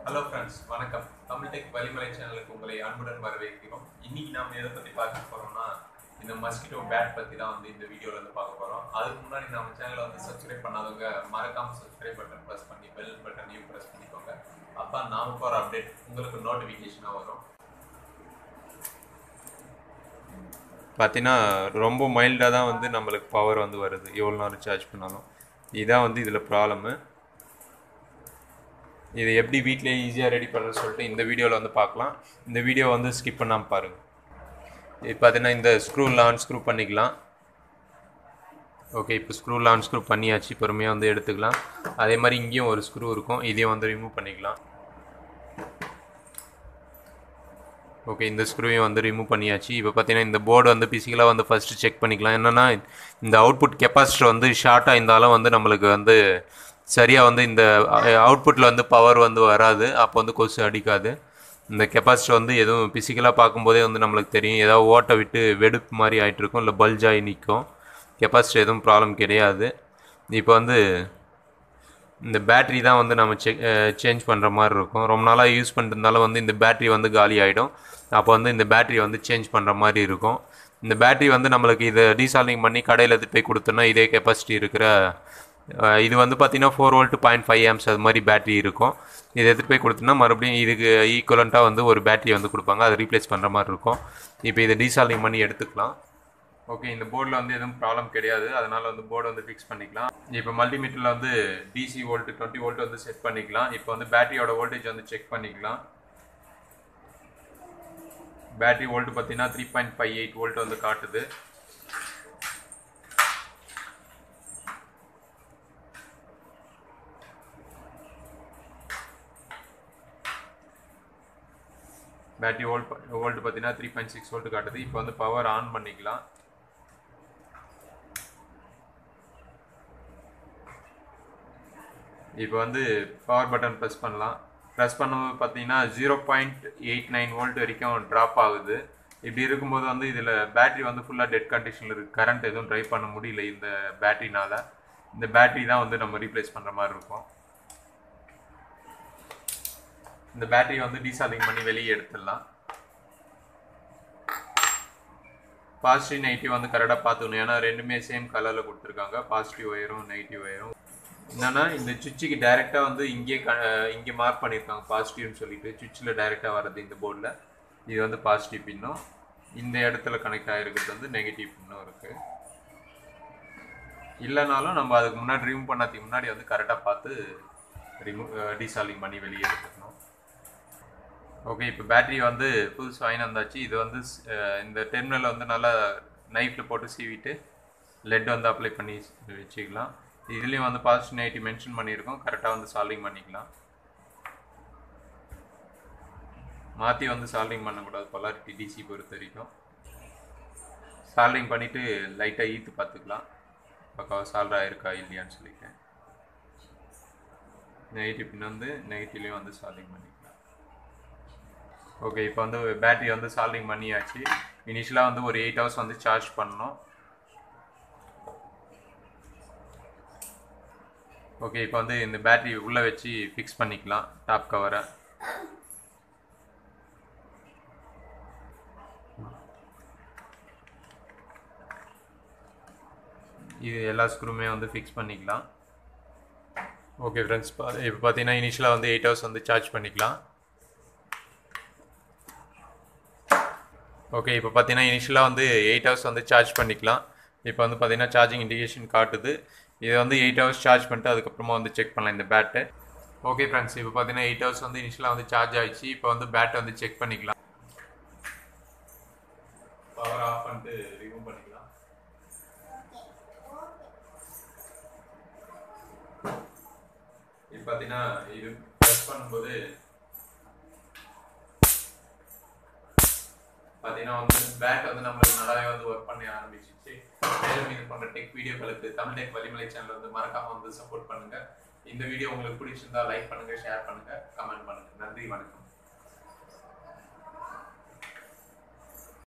Hello friends, வணக்கம். Tamil tech Valimalai சேனலுக்கு உங்களை அன்புடன் வரவேற்கிறோம். இன்னைக்கு நாம் எதை பற்றி பார்க்க போகிறோம்னா, இந்த மஸ்கிட்டோ பேட் பற்றி தான் இந்த வீடியோவில் பார்க்க போகிறோம். அதுக்கு முன்னாடி நம்ம சேனலை சப்ஸ்கிரைப் பண்ணாதவங்க மறக்காமல் சப்ஸ்கிரைப் பட்டன் ப்ரெஸ் பண்ணி பெல் பட்டனையும் ப்ரெஸ் பண்ணிக்கோங்க. அப்போ நாம போகிற அப்டேட் உங்களுக்கு நோட்டிஃபிகேஷனாக வரும். பார்த்தீங்கன்னா ரொம்ப மைல்டாக தான் நம்மளுக்கு பவர் வருது. எவ்வளோ நேரம் சார்ஜ் பண்ணாலும் இதுதான் இதில் ப்ராப்ளமு. இது எப்படி வீட்டிலே ஈஸியாக ரெடி பண்ணுறது சொல்லிட்டு இந்த வீடியோவில் பார்க்கலாம். இந்த வீடியோ ஸ்கிப் பண்ணாமல் பாருங்கள். இது பார்த்தீங்கன்னா இந்த ஸ்க்ரூவில் அன்ஸ்க்ரூ பண்ணிக்கலாம். ஓகே, இப்போ ஸ்க்ரூவில் அன்ஸ்க்ரூ பண்ணியாச்சு. பொறுமையாக எடுத்துக்கலாம். அதே மாதிரி இங்கேயும் ஒரு ஸ்க்ரூ இருக்கும், இதையும் ரிமூவ் பண்ணிக்கலாம். ஓகே, இந்த ஸ்க்ரூவையும் ரிமூவ் பண்ணியாச்சு. இப்போ பார்த்தீங்கன்னா இந்த போர்டு ஃபிசிக்கலாக ஃபஸ்ட்டு செக் பண்ணிக்கலாம். என்னென்னா இந்த அவுட்புட் கெப்பாசிட்டர் ஷார்ட்டாக இருந்தாலும் நம்மளுக்கு சரியாக இந்த அவுட்புட்டில் பவர் வராது. அப்போ கொசு அடிக்காது. இந்த கெப்பாசிட்டர் எதுவும் ஃபிசிக்கலாக பார்க்கும்போதே நம்மளுக்கு தெரியும். ஏதாவது ஓட்டை விட்டு வெடுப்பு மாதிரி ஆகிட்டுருக்கும், இல்லை பல்ஜாகி நிற்கும். கெப்பாசிட்டர் எதுவும் ப்ராப்ளம் கிடையாது. இப்போ இந்த பேட்ரி தான் நம்ம சேஞ்ச் பண்ணுற மாதிரி இருக்கும். ரொம்ப நாளாக யூஸ் பண்ணிருந்தாலும் இந்த பேட்ரி காலி ஆகிடும். அப்போ இந்த பேட்ரி சேஞ்ச் பண்ணுற மாதிரி இருக்கும். இந்த பேட்ரி நம்மளுக்கு இதை டீசால்டிங் பண்ணி கடையில் எடுத்து போய் கொடுத்தோன்னா இதே கெப்பாசிட்டி இருக்கிற இது பார்த்தீங்கன்னா 4 வோல்ட் 0.5 ஆம்ஸ் அது மாதிரி பேட்ரி இருக்கும். இதை எடுத்துகிட்டு போய் கொடுத்தோன்னா மறுபடியும் இதுக்கு ஈக்குவலண்ட்டாக ஒரு பேட்ரி கொடுப்பாங்க. அதை ரீப்ளேஸ் பண்ணுற மாதிரி இருக்கும். இப்போ இதை டீசால்டிங் பண்ணி எடுத்துக்கலாம். ஓகே, இந்த போர்டில் எதுவும் ப்ராப்ளம் கிடையாது. அதனால் போர்டு ஃபிக்ஸ் பண்ணிக்கலாம். இப்போ மல்டிமீட்டரில் டிசி வோல்ட் 20 வோல்ட் செட் பண்ணிக்கலாம். இப்போ பேட்டரியோட வோல்டேஜ் செக் பண்ணிக்கலாம். பேட்டரி வோல்ட் பார்த்தீங்கன்னா 3.58 வோல்ட் காட்டுது. பேட்டரி வோல்ட் பார்த்தீங்கன்னா 3.6 வோல்ட் காட்டுது. இப்போ பவர் ஆன் பண்ணிக்கலாம். இப்போ பவர் பட்டன் ப்ரெஸ் பண்ணலாம். ப்ரெஸ் பண்ணும்போது பார்த்தீங்கன்னா 0.89 வோல்ட் வரைக்கும் ட்ராப் ஆகுது. இப்படி இருக்கும்போது இதில் பேட்டரி ஃபுல்லாக டெட் கண்டிஷனில் இருக்குது. கரண்ட் எதுவும் ட்ரைவ் பண்ண முடியல இந்த பேட்டரினால். இந்த பேட்டரி தான் நம்ம ரீப்ளேஸ் பண்ணுற மாதிரி இருக்கும். இந்த பேட்டரி டீசால்டிங் பண்ணி வெளியே எடுத்துடலாம். பாசிட்டிவ் நெகட்டிவ் கரெக்டாக பார்த்துக்கணும். ஏன்னா ரெண்டுமே சேம் கலரில் கொடுத்துருக்காங்க. பாசிட்டிவ் ஒயரும் நெகட்டிவ் ஒயரும். என்னன்னா இந்த சுவிட்சுக்கு டைரெக்டாக இங்கே மார்க் பண்ணியிருக்காங்க பாசிட்டிவ்னு சொல்லிட்டு. சுவிட்சில் டைரெக்டாக வர்றது இந்த போர்டில். இது பாசிட்டிவ் பின்னும், இந்த இடத்துல கனெக்ட் ஆகிருக்கிறது நெகட்டிவ் பின்னும் இருக்குது. இல்லைனாலும் நம்ம அதுக்கு முன்னாடி ரிமூவ் பண்ணதுக்கு முன்னாடி கரெக்டாக பார்த்து டீசால்டிங் பண்ணி வெளியே எடுத்துக்கணும். ஓகே, இப்போ பேட்டரி புதுசு வாங்கி வந்தாச்சு. இது இந்த டெர்மினல் நல்லா நைஃப்பில் போட்டு சீவிட்டு லெட் அப்ளை பண்ணி வச்சுக்கலாம். இதுலேயும் பாசிட்டிவ் நெகட்டிவ் மென்ஷன் பண்ணியிருக்கோம். கரெக்டாக சால்டிங் பண்ணிக்கலாம். மாற்றி சால்டிங் பண்ணக்கூடாது. பொலாரிட்டி டிசி பொறுத்த வரைக்கும் சால்டிங் பண்ணிவிட்டு லைட்டாக ஈத்து பார்த்துக்கலாம் பக்காவாக சால்வ் ஆகிருக்கா இல்லையான்னு சொல்லிட்டு. நெகட்டிவ் பின் நெகட்டிவ்லேயும் சால்டிங் பண்ணிக்கலாம். ஓகே, இப்போ பேட்டரி சால்டிங் பண்ணியாச்சு. இனிஷியலாக ஒரு 8 ஹவர்ஸ் சார்ஜ் பண்ணணும். ஓகே, இப்போ இந்த பேட்டரி உள்ளே வச்சு ஃபிக்ஸ் பண்ணிக்கலாம் டாப் கவரை. இது எல்லா ஸ்க்ரூமே ஃபிக்ஸ் பண்ணிக்கலாம். ஓகே ஃப்ரெண்ட்ஸ், இப்போ பார்த்தீங்கன்னா இனிஷியலாக 8 ஹவர்ஸ் சார்ஜ் பண்ணிக்கலாம். ஓகே, இப்போ பார்த்தீங்கன்னா இனிஷியலாக 8 ஹவர்ஸ் சார்ஜ் பண்ணிக்கலாம். இப்போ பார்த்தீங்கன்னா சார்ஜிங் இண்டிகேஷன் காட்டுது. இது 8 ஹவர்ஸ் சார்ஜ் பண்ணிட்டு அதுக்கப்புறமா செக் பண்ணலாம் இந்த பேட்டை. ஓகே ஃப்ரெண்ட்ஸ், இப்போ பார்த்தீங்கன்னா 8 ஹவர்ஸ் இனிஷியலாக சார்ஜ் ஆகிடுச்சு. இப்போ பேட்டை செக் பண்ணிக்கலாம். பவர் ஆஃப் பண்ணிட்டு ரிமூவ் பண்ணிக்கலாம். இப்போ பார்த்தீங்கன்னா இது ப்ரெஸ் பண்ணும்போது பார்த்தீங்கன்னா பேட் நம்மளுக்கு நல்லாவே ஒர்க் பண்ண ஆரம்பிச்சிச்சு. மேலும் இது போன்ற டெக் வீடியோக்களுக்கு தமிழ் டெக் வலிமலை சேனல் மறக்காம சப்போர்ட் பண்ணுங்க. இந்த வீடியோ உங்களுக்கு பிடிச்சிருந்தா லைக் பண்ணுங்க, ஷேர் பண்ணுங்க, கமெண்ட் பண்ணுங்க. நன்றி, வணக்கம்.